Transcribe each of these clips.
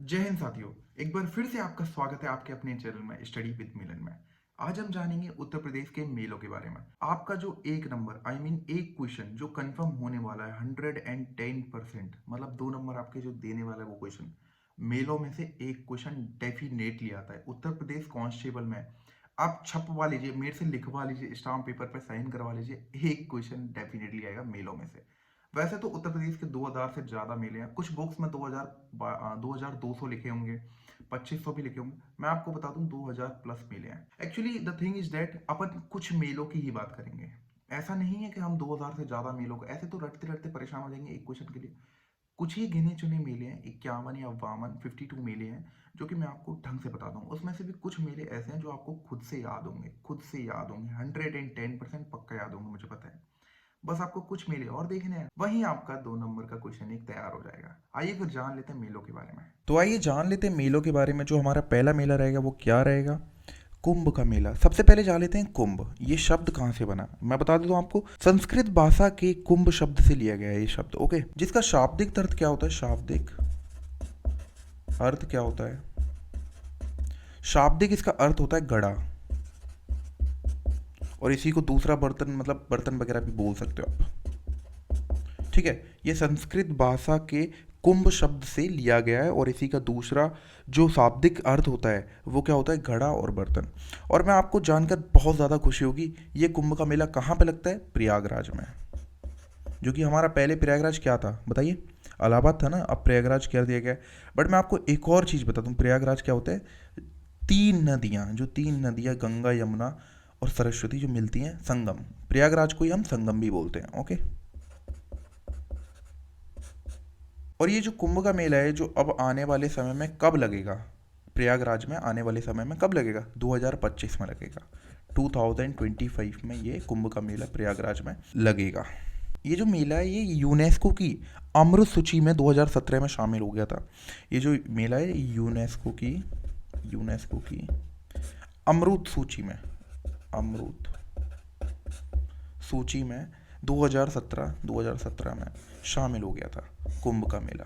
जय हिंद साथियों। एक बार फिर से आपका स्वागत है आपके अपने चैनल में स्टडी विद मिलन में। आज हम जानेंगे उत्तर प्रदेश के मेलों के बारे में। आपका जो एक नंबर एक क्वेश्चन जो कंफर्म होने वाला है 110%, मतलब 2 नंबर आपके जो देने वाला है वो क्वेश्चन मेलों में से एक क्वेश्चन डेफिनेटली आता है उत्तर प्रदेश कांस्टेबल में। आप छपवा लीजिए, मेरे से लिखवा लीजिए, स्टाम्प पेपर पर साइन करवा लीजिए, एक क्वेश्चन डेफिनेटली आएगा मेलों में से। वैसे तो उत्तर प्रदेश के 2000 से ज़्यादा मेले हैं, कुछ बुक्स में 2200 लिखे होंगे, 2500 भी लिखे होंगे। मैं आपको बता दूं 2000 प्लस मेले हैं। Actually the thing is that अपन कुछ मेलों की ही बात करेंगे। ऐसा नहीं है कि हम 2000 से ज़्यादा मेलों को, ऐसे तो रटते रटते परेशान हो जाएंगे एक क्वेश्चन के लिए। कुछ ही गिने चुने मेले हैं, 51 या 52 मेले हैं जो कि मैं आपको ढंग से बता दूं। उसमें से भी कुछ मेले ऐसे हैं जो आपको खुद से याद होंगे, 110% पक्का याद होंगे, मुझे पता है। बस आपको कुछ मेले और देखने हैं, वहीं आपका 2 नंबर का क्वेश्चन एक तैयार हो जाएगा। आइए फिर जान लेते हैं मेलों के बारे में। तो आइए जान लेते हैं मेलों के बारे में। जो हमारा पहला मेला रहेगा वो क्या रहेगा? कुंभ का मेला। सबसे पहले जान लेते हैं कुंभ, ये शब्द कहाँ से बना। मैं बता देता हूँ आपको, संस्कृत भाषा के कुंभ शब्द से लिया गया है ये शब्द। ओके, जिसका शाब्दिक अर्थ क्या होता है? शाब्दिक अर्थ क्या होता है? शाब्दिक इसका अर्थ होता है गड़ा, और इसी को दूसरा बर्तन, मतलब बर्तन वगैरह भी बोल सकते हो आप। ठीक है, ये संस्कृत भाषा के कुंभ शब्द से लिया गया है, और इसी का दूसरा जो शाब्दिक अर्थ होता है वो क्या होता है? घड़ा और बर्तन। और मैं आपको जानकर बहुत ज़्यादा खुशी होगी, ये कुंभ का मेला कहाँ पे लगता है? प्रयागराज में। जो कि हमारा पहले प्रयागराज क्या था बताइए? इलाहाबाद था ना, अब प्रयागराज कर दिया गया है। बट मैं आपको एक और चीज़ बता दूँ, प्रयागराज क्या होता है? तीन नदियाँ गंगा, यमुना और सरस्वती जो मिलती हैं, संगम। प्रयागराज को ही हम संगम भी बोलते हैं। ओके, और ये जो कुंभ का मेला है जो अब आने वाले समय में कब लगेगा? प्रयागराज में आने वाले समय में कब लगेगा? 2025 में लगेगा। 2025 में ये कुंभ का मेला प्रयागराज में लगेगा। ये जो मेला है ये यूनेस्को की अमृत सूची में 2017 में शामिल हो गया था। ये जो मेला है यूनेस्को की अमृत सूची में, अमृत सूची में 2017 में शामिल हो गया था कुंभ का मेला।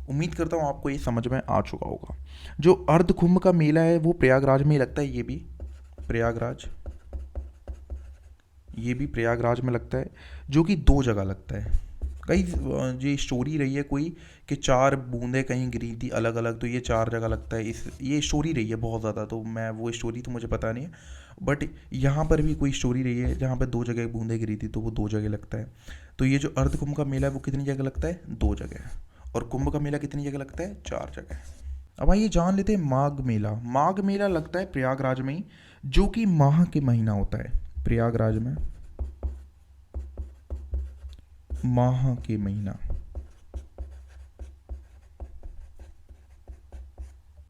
उम्मीद करता हूँ आपको ये समझ में आ चुका होगा। जो अर्ध कुंभ का मेला है वो प्रयागराज में ही लगता है। प्रयागराज ये भी प्रयागराज में लगता है, जो कि 2 जगह लगता है। कई ये स्टोरी रही है कोई कि 4 बूंदें कहीं गिरी थी अलग अलग, तो ये 4 जगह लगता है। इस ये स्टोरी रही है बहुत ज़्यादा, तो मैं वो स्टोरी तो मुझे पता नहीं है। बट यहाँ पर भी कोई स्टोरी रही है जहाँ पर 2 जगह बूंदें गिरी थी, तो वो 2 जगह लगता है। तो ये जो अर्ध कुंभ का मेला है वो कितनी जगह लगता है? 2 जगह। और कुंभ का मेला कितनी जगह लगता है? 4 जगह। अब आइए जान लेते हैं माघ मेला। माघ मेला लगता है प्रयागराज में ही, जो कि माह के महीना होता है। प्रयागराज में माह के महीना।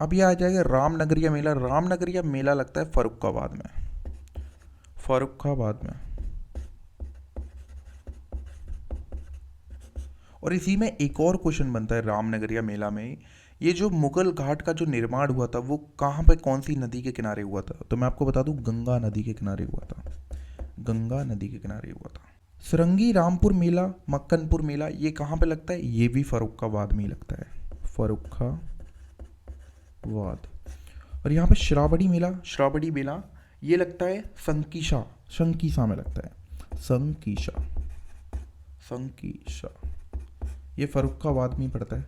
अब ये आ जाएगा रामनगरिया मेला। रामनगरिया मेला लगता है फर्रुखाबाद में। फर्रुखाबाद में। और इसी में एक और क्वेश्चन बनता है रामनगरिया मेला में। ये जो मुगल घाट का जो निर्माण हुआ था वो कहाँ पे, कौन सी नदी के किनारे हुआ था? तो मैं आपको बता दूं, गंगा नदी के किनारे हुआ था। गंगा नदी के किनारे हुआ था। सरंगी रामपुर मेला, मक्कनपुर मेला, ये कहाँ पे लगता है? ये भी फर्रुखाबाद में ही लगता है। फर्रुखाबाद। और यहाँ पे श्रावणी मेला ये लगता है संकीसा में लगता है। संकीसा ये फर्रुखाबाद में ही पड़ता है।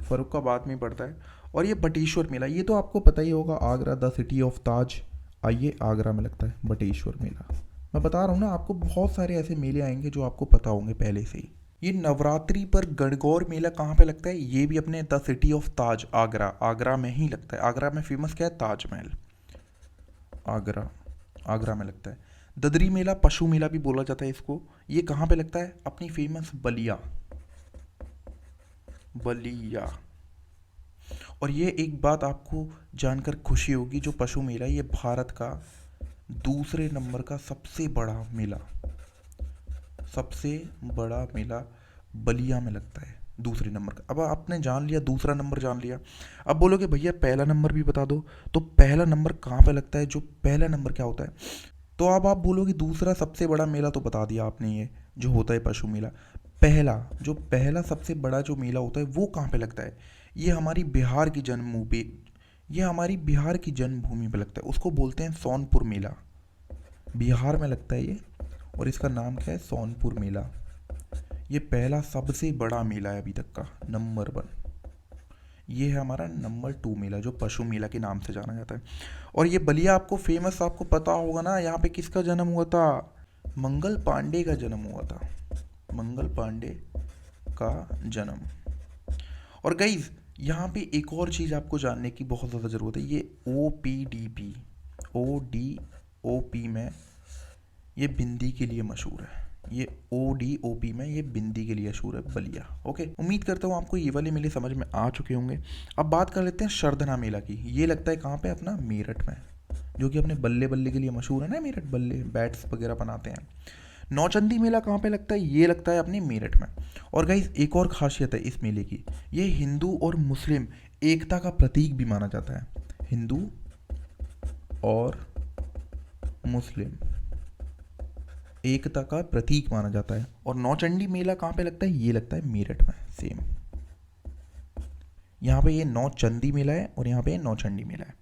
फर्रुखाबाद में पड़ता है। और ये बटेश्वर मेला, ये तो आपको पता ही होगा, आगरा द सिटी ऑफ ताज, आइए आगरा में लगता है बटेश्वर मेला। मैं बता रहा हूँ ना आपको, बहुत सारे ऐसे मेले आएंगे जो आपको पता होंगे पहले से ही। ये नवरात्रि पर गणगौर मेला कहाँ पे लगता है? ये भी अपने द सिटी ऑफ ताज, आगरा में ही लगता है। आगरा में फेमस क्या है? ताजमहल। आगरा में लगता है। ददरी मेला, पशु मेला भी बोला जाता है इसको, ये कहाँ पे लगता है? अपनी फेमस बलिया। और ये एक बात आपको जानकर खुशी होगी, जो पशु मेला है ये भारत का दूसरे नंबर का सबसे बड़ा मेला बलिया में लगता है, दूसरे नंबर का। अब आपने जान लिया, दूसरा नंबर जान लिया। अब बोलोगे भैया पहला नंबर भी बता दो। तो पहला नंबर कहाँ पे लगता है? जो पहला नंबर क्या होता है? तो अब आप बोलोगे दूसरा सबसे बड़ा मेला तो बता दिया आपने, ये जो होता है पशु मेला। पहला सबसे बड़ा जो मेला होता है वो कहाँ पे लगता है? ये हमारी बिहार की जन्मभूमि ये हमारी बिहार की जन्मभूमि पे लगता है, उसको बोलते हैं सोनपुर मेला। बिहार में लगता है ये, और इसका नाम क्या है? सोनपुर मेला। ये पहला सबसे बड़ा मेला है अभी तक का, नंबर 1। ये है हमारा नंबर 2 मेला, जो पशु मेला के नाम से जाना जाता है। और ये बलिया आपको फेमस, आपको पता होगा ना, यहाँ पे किसका जन्म हुआ था? मंगल पांडे का जन्म हुआ था। मंगल पांडे का जन्म। और गाइज यहाँ पे एक और चीज़ आपको जानने की बहुत ज़्यादा ज़रूरत है। ये OPDP ODOP में ये बिंदी के लिए मशहूर है। ये ODOP में ये बिंदी के लिए मशहूर है, बलिया। ओके, उम्मीद करता हूँ आपको ये वाले मेले समझ में आ चुके होंगे। अब बात कर लेते हैं शरधना मेला की। ये लगता है कहाँ पे? अपना मेरठ में, जो कि अपने बल्ले बल्ले के लिए मशहूर है ना, मेरठ बल्ले बैट्स वगैरह बनाते हैं। नौचंदी मेला कहाँ पे लगता है? ये लगता है अपने मेरठ में। और गाइस एक और खासियत है इस मेले की, ये हिंदू और मुस्लिम एकता का प्रतीक भी माना जाता है। हिंदू और मुस्लिम एकता का प्रतीक माना जाता है। और नौचंडी मेला कहाँ पे लगता है? ये लगता है मेरठ में, सेम। यहाँ पे ये नौचंदी मेला है और यहाँ पे नौचंडी मेला है।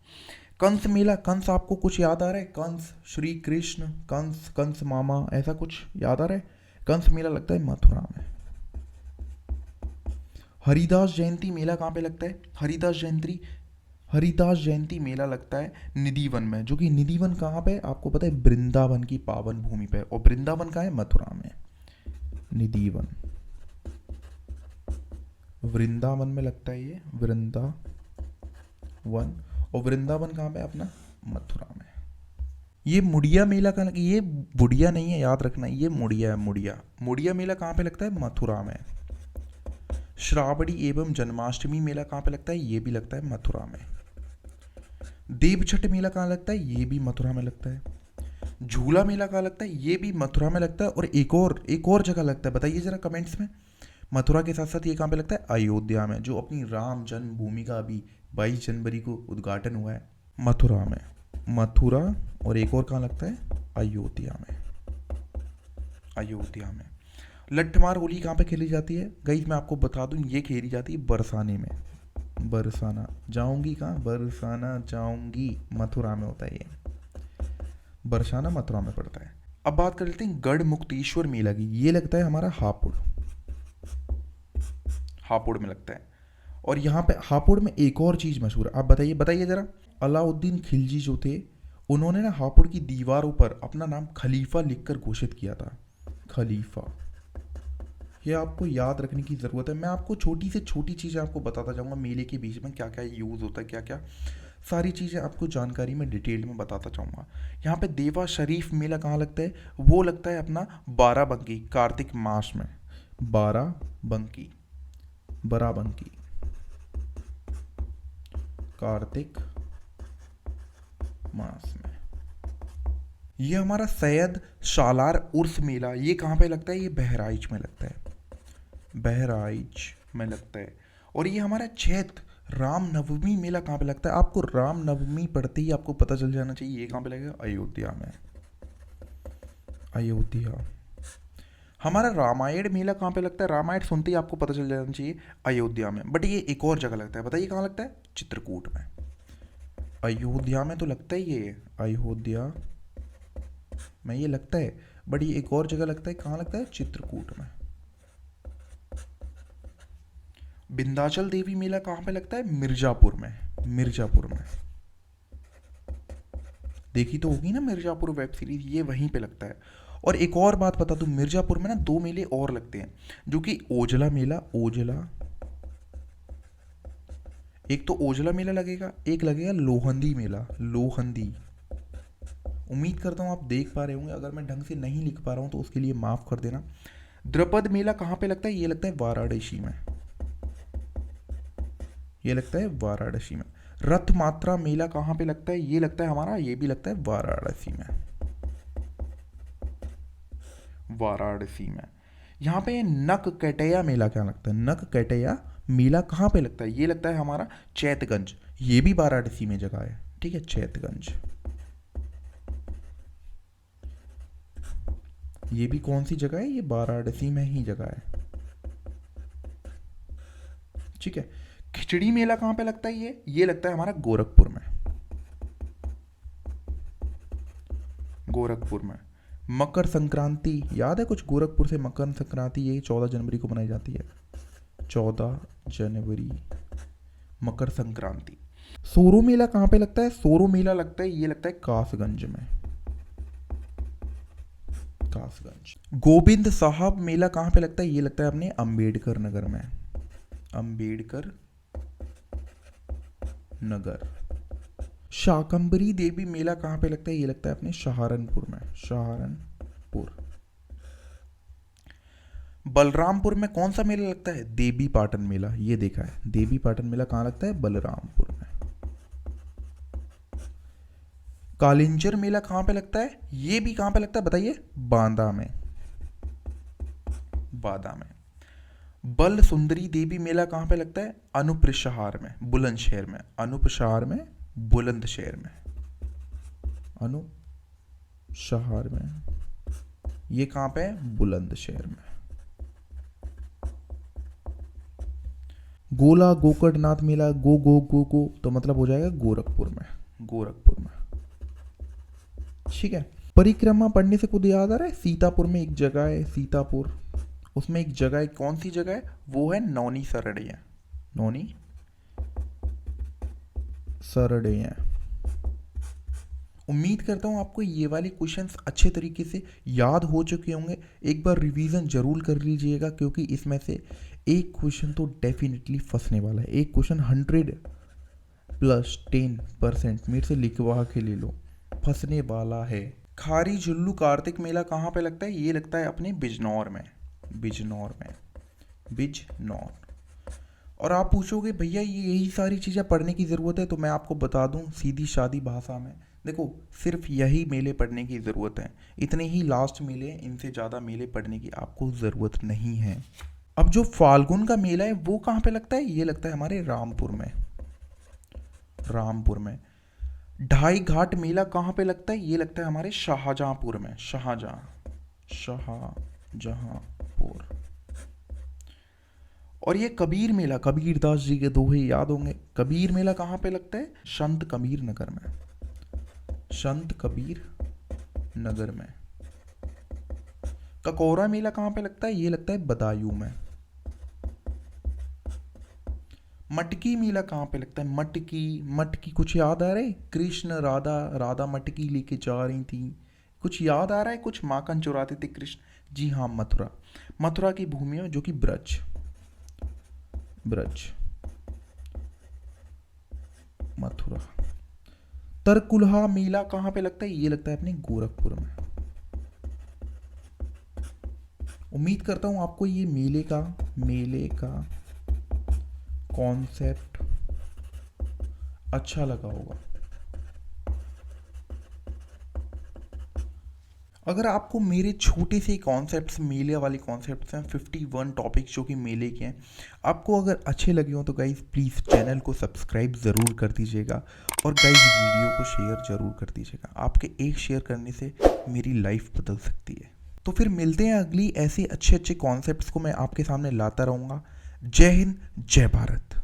कंस मेला, कंस आपको कुछ याद आ रहा है? कंस, श्री कृष्ण, कंस, कंस मामा, ऐसा कुछ याद आ रहा है? कंस मेला लगता है मथुरा में। हरिदास जयंती मेला कहाँ पे लगता है? हरिदास जयंती मेला लगता है निधिवन में, जो कि निधिवन कहाँ पे? आपको पता है, वृंदावन की पावन भूमि पे। और वृंदावन कहाँ है? मथुरा में। निधिवन वृंदावन में लगता है ये, वृंदावन। और वृंदावन कहाँ पे? अपना मथुरा में। ये मुड़िया मेला का, ये बुढ़िया नहीं है, याद रखना, ये मुड़िया है, मुड़िया मेला कहाँ पे लगता है? मथुरा में। श्रावणी एवं जन्माष्टमी मेला कहाँ पे लगता है? ये भी लगता है मथुरा में। देवछठ मेला कहाँ लगता है? ये भी मथुरा में लगता है। झूला मेला कहाँ लगता है? ये भी मथुरा में लगता है। और एक और जगह लगता है, बताइए जरा कमेंट्स में। मथुरा के साथ साथ ये कहाँ पे लगता है? अयोध्या में, जो अपनी राम जन्मभूमि का अभी 22 जनवरी को उद्घाटन हुआ है, मथुरा में। मथुरा, और एक और कहाँ लगता है? अयोध्या में। लट्ठमार होली कहाँ पे खेली जाती है? गाइस मैं आपको बता दूं, ये खेली जाती है बरसाने में। बरसाना जाऊंगी कहाँ? बरसाना जाऊंगी, मथुरा में होता है ये। बरसाना मथुरा में पड़ता है। अब बात कर लेते हैं गढ़ मुक्तेश्वर मेला की। ये लगता है हमारा हापुड़ में लगता है। और यहाँ पे हापुड़ में एक और चीज़ मशहूर है, आप बताइए जरा। अलाउद्दीन खिलजी जो थे, उन्होंने ना हापुड़ की दीवारों पर अपना नाम खलीफा लिखकर घोषित किया था। खलीफा, ये आपको याद रखने की ज़रूरत है। मैं आपको छोटी से छोटी चीज़ें आपको बताता जाऊँगा, मेले के बीच में क्या क्या यूज़ होता है, क्या क्या सारी चीज़ें आपको जानकारी में डिटेल में बताता चाहूँगा। यहाँ पे देवा शरीफ मेला कहाँ लगता है? वो लगता है अपना बाराबंकी, कार्तिक मास में। बाराबंकी कार्तिक मास में। ये हमारा सैयद सालार उर्स मेला, ये कहाँ पे लगता है? ये बहराइच में लगता है। और ये हमारा चैत्र रामनवमी मेला कहाँ पे लगता है? आपको रामनवमी पढ़ते ही आपको पता चल जाना चाहिए ये कहाँ पे लगेगा? अयोध्या में। हमारा रामायण मेला कहाँ पे लगता है? रामायण सुनते ही आपको पता चल जाना चाहिए अयोध्या में। बट ये एक और जगह लगता है, बताइए कहाँ लगता है? चित्रकूट में। अयोध्या में तो लगता ही ये, अयोध्या में ये लगता है, बट ये एक और जगह लगता है, कहाँ लगता है? चित्रकूट में। विंध्याचल देवी मेला कहाँ पे लगता है? मिर्जापुर में। देखी तो होगी ना मिर्जापुर वेब सीरीज, ये वहीं पे लगता है। और एक और बात बता दूं, मिर्जापुर में ना 2 मेले और लगते हैं, जो कि ओजला मेला, एक तो ओजला मेला लगेगा, एक लगेगा लोहंदी मेला, लोहंदी। उम्मीद करता हूँ आप देख पा रहे होंगे, अगर मैं ढंग से नहीं लिख पा रहा हूँ तो उसके लिए माफ़ कर देना। द्रुपद मेला कहाँ पे लगता है? ये लगता है वाराणसी में। रथ मात्रा मेला कहाँ पे लगता है? ये लगता है हमारा, ये भी लगता है वाराणसी में। यहाँ पे नक कटैया मेला क्या लगता है? नक कटैया मेला कहाँ पे लगता है? ये लगता है हमारा चैतगंज, ये भी वाराणसी में जगह है, ठीक है, चैतगंज। ये भी कौन सी जगह है? ये वाराणसी में ही जगह है। ठीक है। खिचड़ी मेला कहाँ पे लगता है? ये लगता है हमारा गोरखपुर में। गोरखपुर में। मकर संक्रांति याद है कुछ? गोरखपुर से मकर संक्रांति ये 14 जनवरी को मनाई जाती है। 14 जनवरी मकर संक्रांति। सोरो मेला कहाँ पे लगता है? सोरो मेला लगता है, ये लगता है कासगंज में। कासगंज। गोविंद साहब मेला कहाँ पे लगता है? ये लगता है अपने अंबेडकर नगर में। अंबेडकर नगर। शाकंभरी देवी मेला कहाँ पे लगता है? ये लगता है अपने सहारनपुर में। सहारनपुर। बलरामपुर में कौन सा मेला लगता है? देवी पाटन मेला। ये देखा है, देवी पाटन मेला कहाँ लगता है? बलरामपुर में। कालिंजर मेला कहाँ पे लगता है? ये भी कहाँ पे लगता है बताइए? बांदा में। बांदा में। बल सुंदरी देवी मेला कहाँ पे लगता है? अनुपशहर में, बुलंदशहर में। अनुपशहर में, बुलंदशहर में। अनुपशहर में, ये कहाँ पे है? बुलंदशहर में। गोला गोकर्णनाथ मेला, गो तो मतलब हो जाएगा गोरखपुर में। गोरखपुर में। ठीक है। परिक्रमा पढ़ने से खुद याद आ रहा है, सीतापुर में एक जगह है, सीतापुर, उसमें एक जगह है, कौन सी जगह है? वो है नौनी सरड़िया। नौनी सरड़िया। उम्मीद करता हूँ आपको ये वाले क्वेश्चंस अच्छे तरीके से याद हो चुके होंगे। एक बार रिवीजन जरूर कर लीजिएगा, क्योंकि इसमें से एक क्वेश्चन तो डेफिनेटली फंसने वाला है। एक क्वेश्चन 100+10% मेरे से लिखवा के ले लो, फंसने वाला है। खारी झुल्लू कार्तिक मेला कहाँ पे लगता है? ये लगता है अपने बिजनौर में। बिजनौर में। बिजनौर। और आप पूछोगे भैया ये यही सारी चीज़ें पढ़ने की ज़रूरत है, तो मैं आपको बता दूं सीधी सादी भाषा में, देखो सिर्फ यही मेले पढ़ने की ज़रूरत है। इतने ही लास्ट मेले, इनसे ज़्यादा मेले पढ़ने की आपको ज़रूरत नहीं है। अब जो फाल्गुन का मेला है वो कहाँ पे लगता है? ये लगता है हमारे रामपुर में। रामपुर में। ढाई घाट मेला कहाँ पे लगता है? ये लगता है हमारे शाहजहांपुर में। शाहजहांपुर। और ये कबीर मेला, कबीरदास जी के दोहे याद होंगे। कबीर मेला कहाँ पे लगता है? संत कबीर नगर में। संत कबीर नगर में। ककोरा मेला कहाँ पे लगता है? ये लगता है बदायूं में। मटकी मेला कहाँ पे लगता है? मटकी कुछ याद आ रहा है? कृष्ण राधा मटकी लेके जा रही थी, कुछ याद आ रहा है? कुछ माखन चुराते थे कृष्ण। जी हाँ, मथुरा की भूमि है, जो कि ब्रज। मथुरा। तरकुलहा मेला कहाँ पे लगता है? ये लगता है अपने गोरखपुर में। उम्मीद करता हूँ आपको ये मेले का कॉन्सेप्ट अच्छा लगा होगा। अगर आपको मेरे छोटे से कॉन्सेप्ट्स, मेले वाले कॉन्सेप्ट्स हैं 51 टॉपिक्स जो कि मेले के हैं, आपको अगर अच्छे लगे हो तो गाइज प्लीज़ चैनल को सब्सक्राइब ज़रूर कर दीजिएगा, और गाइज वीडियो को शेयर ज़रूर कर दीजिएगा। आपके एक शेयर करने से मेरी लाइफ बदल सकती है। तो फिर मिलते हैं अगली ऐसे अच्छे कॉन्सेप्ट्स को मैं आपके सामने लाता रहूँगा। जय हिंद, जय भारत।